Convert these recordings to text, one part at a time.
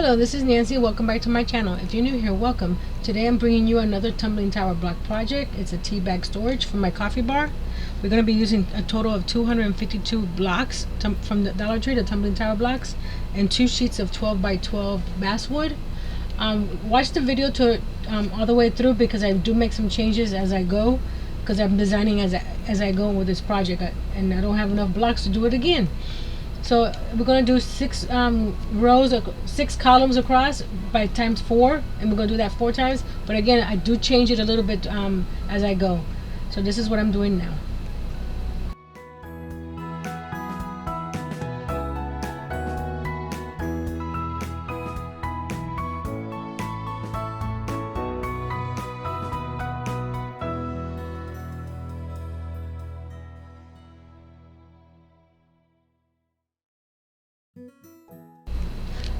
Hello, this is Nancy. Welcome back to my channel. If you're new here, welcome. Today I'm bringing you another tumbling tower block project. It's a tea bag storage for my coffee bar. We're going to be using a total of 252 blocks from the Dollar Tree, the tumbling tower blocks, and 2 sheets of 12 by 12 basswood. Watch the video to all the way through because I do make some changes as I go, because I'm designing as I go with this project, and I don't have enough blocks to do it again. So we're going to do 6 rows, 6 columns across by times 4, and we're going to do that 4 times. But again, I do change it a little bit as I go. So this is what I'm doing now.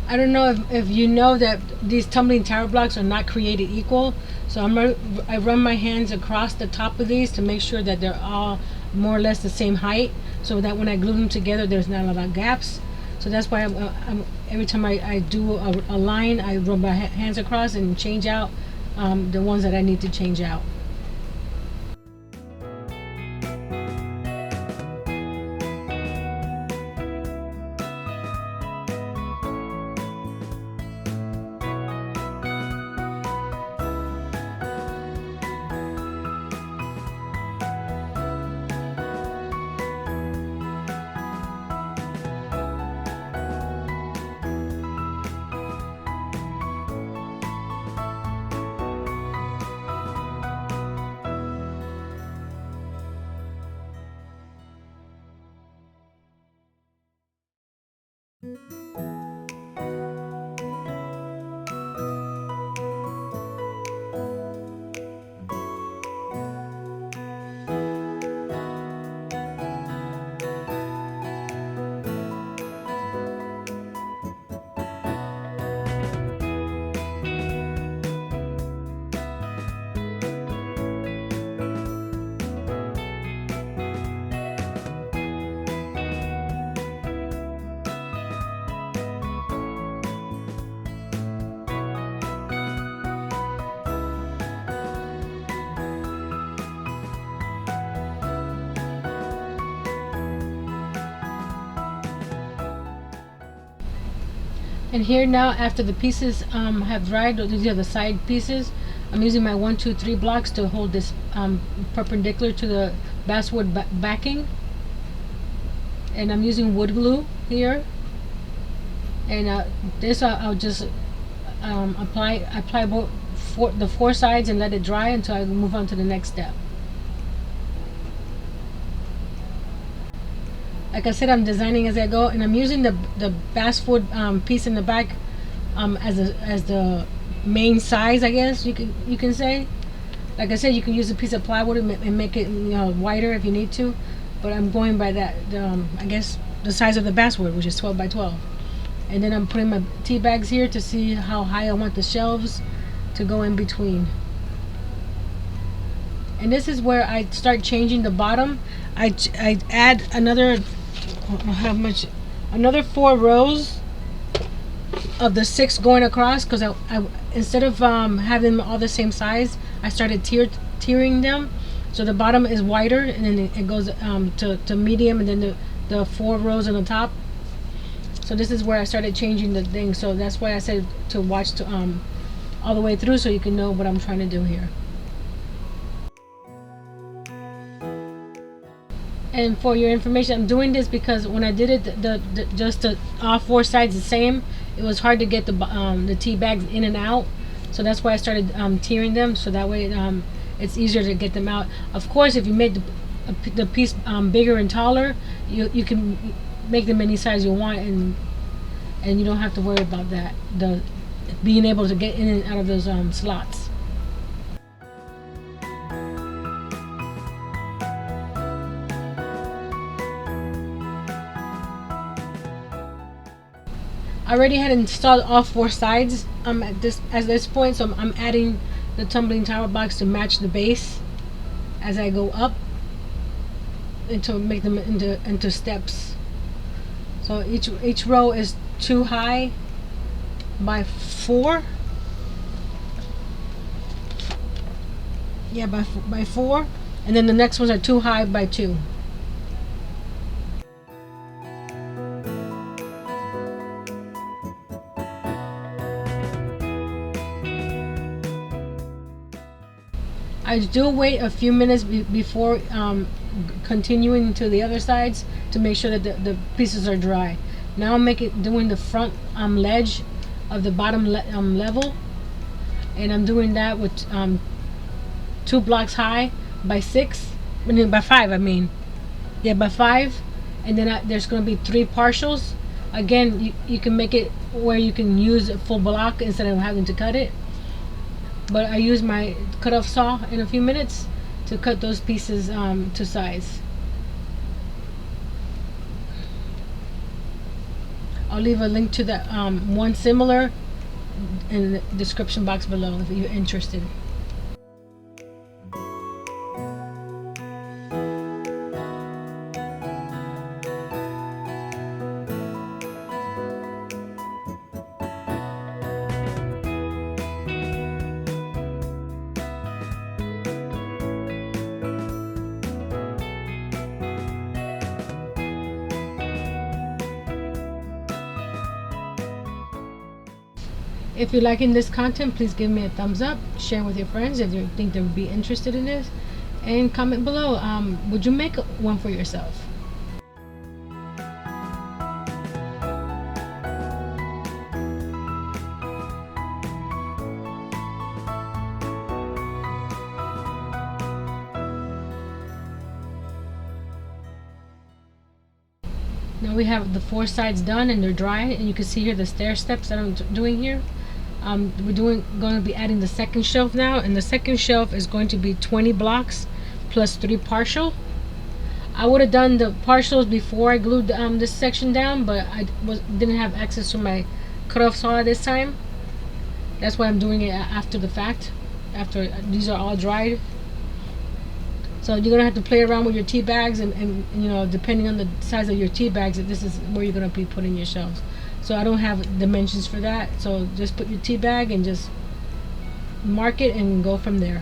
I don't know if you know that these tumbling tower blocks are not created equal. So I run my hands across the top of these to make sure that they're all more or less the same height, so that when I glue them together, there's not a lot of gaps. So that's why every time I do a line, I run my hands across and change out the ones that I need to change out. And here now, after the pieces have dried, these are the side pieces, I'm using my 1, 2, 3 blocks to hold this perpendicular to the basswood backing. And I'm using wood glue here. And this I'll just apply the 4 sides and let it dry until I move on to the next step. Like I said, I'm designing as I go, and I'm using the basswood piece in the back as the main size, I guess you can say. Like I said, you can use a piece of plywood and make it wider if you need to, but I'm going by that I guess the size of the basswood, which is 12 by 12. And then I'm putting my tea bags here to see how high I want the shelves to go in between. And this is where I start changing the bottom. I add another another 4 rows of the 6 going across, because I instead of having them all the same size, I started tiering them, so the bottom is wider, and then it goes to medium, and then the 4 rows on the top. So this is where I started changing the thing. So that's why I said to watch all the way through, so you can know what I'm trying to do here. And for your information, I'm doing this because when I did it, just all 4 sides the same, it was hard to get the tea bags in and out. So that's why I started tiering them, so that way it's easier to get them out. Of course, if you make the piece bigger and taller, you can make them any size you want, and you don't have to worry about that, being able to get in and out of those slots. I already had installed all 4 sides at this point, so I'm adding the tumbling tower blocks to match the base as I go up, and to make them into steps. So each row is 2 high, by 4. Yeah, by 4, and then the next ones are 2 high by 2. I do wait a few minutes before continuing to the other sides to make sure that the pieces are dry. Now I'm doing the front ledge of the bottom level, and I'm doing that with 2 blocks high by 6. I mean by 5. I mean, yeah, by 5, and then there's going to be 3 partials. Again, you can make it where you can use a full block instead of having to cut it. But I use my cut-off saw in a few minutes to cut those pieces to size. I'll leave a link to that one similar in the description box below if you're interested. If you're liking this content, please give me a thumbs up, share with your friends if you think they would be interested in this, and comment below, would you make one for yourself? Now we have the 4 sides done and they're dry, and you can see here the stair steps that I'm doing here. We're going to be adding the second shelf now, and the second shelf is going to be 20 blocks plus 3 partial. I would have done the partials before I glued this section down, but I didn't have access to my cut-off saw this time. That's why I'm doing it after the fact, after these are all dried. So you're gonna have to play around with your tea bags, and you know, depending on the size of your tea bags, this is where you're gonna be putting your shelves. So I don't have dimensions for that, so just put your tea bag and just mark it and go from there.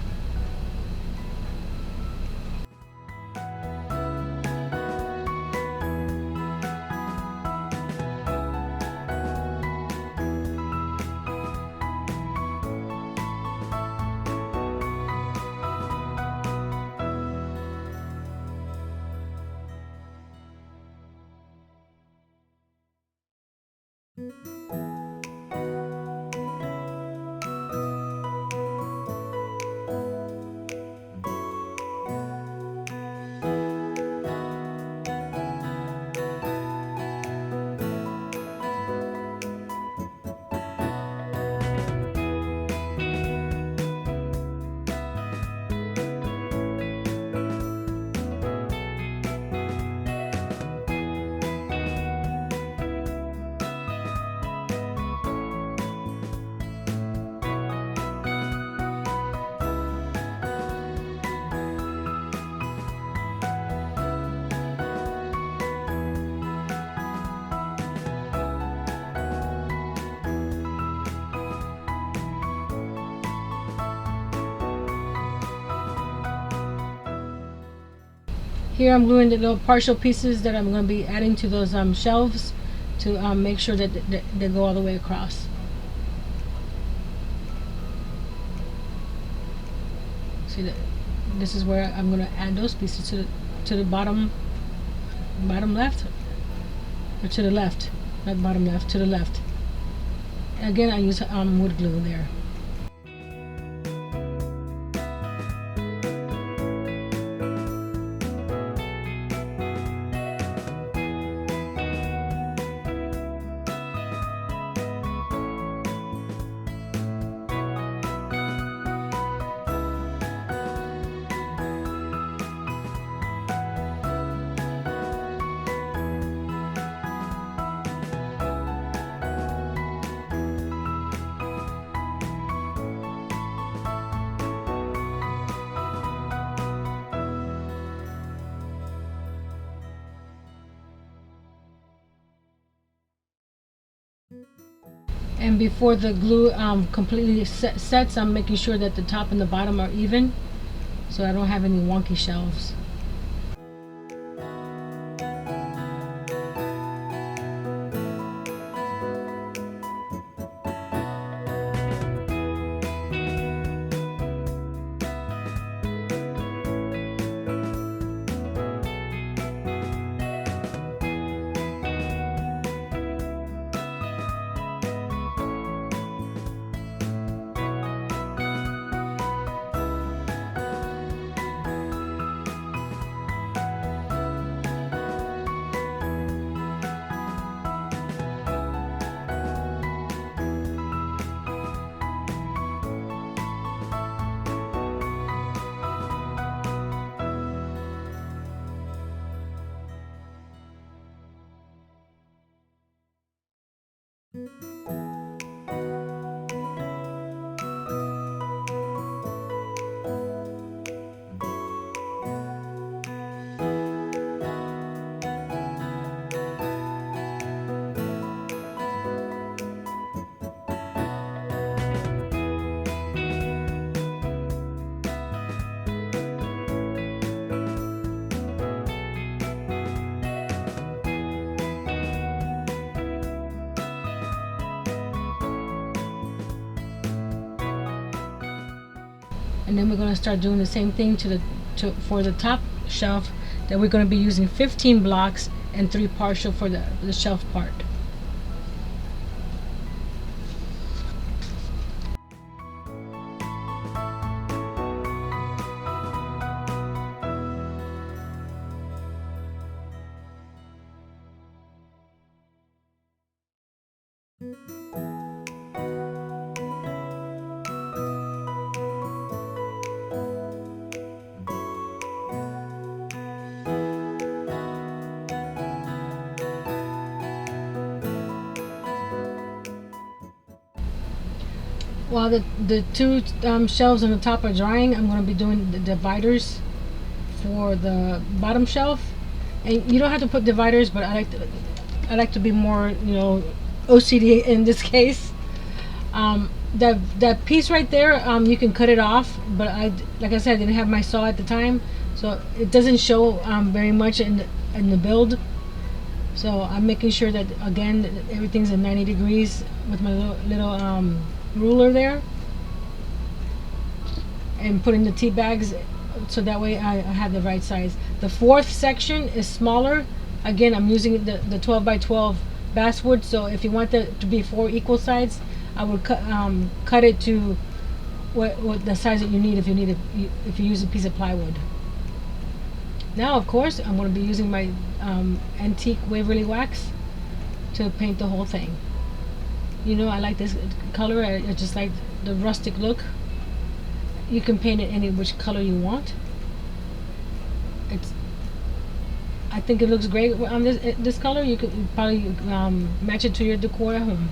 Here I'm gluing the little partial pieces that I'm going to be adding to those shelves to make sure that they go all the way across. See that this is where I'm going to add those pieces to the bottom left, or to the left, not bottom left, to the left. Again, I use wood glue there. And before the glue completely sets, I'm making sure that the top and the bottom are even, so I don't have any wonky shelves. And then we're going to start doing the same thing for the top shelf, that we're going to be using 15 blocks and 3 partial for the shelf part. While the two shelves on the top are drying, I'm going to be doing the dividers for the bottom shelf. And you don't have to put dividers, but I like to be more, OCD in this case. That piece right there, you can cut it off, but like I said, I didn't have my saw at the time, so it doesn't show very much in the build. So I'm making sure that, again, everything's at 90 degrees with my little ruler there, and putting the tea bags so that way I have the right size. The fourth section is smaller. Again, I'm using the 12 by 12 basswood, so if you want that to be 4 equal sides, I would cut it to what the size that you need if you use a piece of plywood. Now, of course, I'm going to be using my antique Waverly wax to paint the whole thing. I like this color. I just like the rustic look. You can paint it any which color you want. I think it looks great on this color. You could probably match it to your decor at home.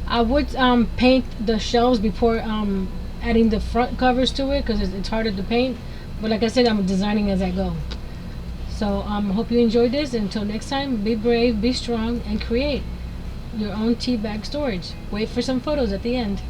I would paint the shelves before adding the front covers to it, because it's harder to paint. But like I said, I'm designing as I go. So hope you enjoyed this. Until next time, be brave, be strong, and create your own tea bag storage. Wait for some photos at the end.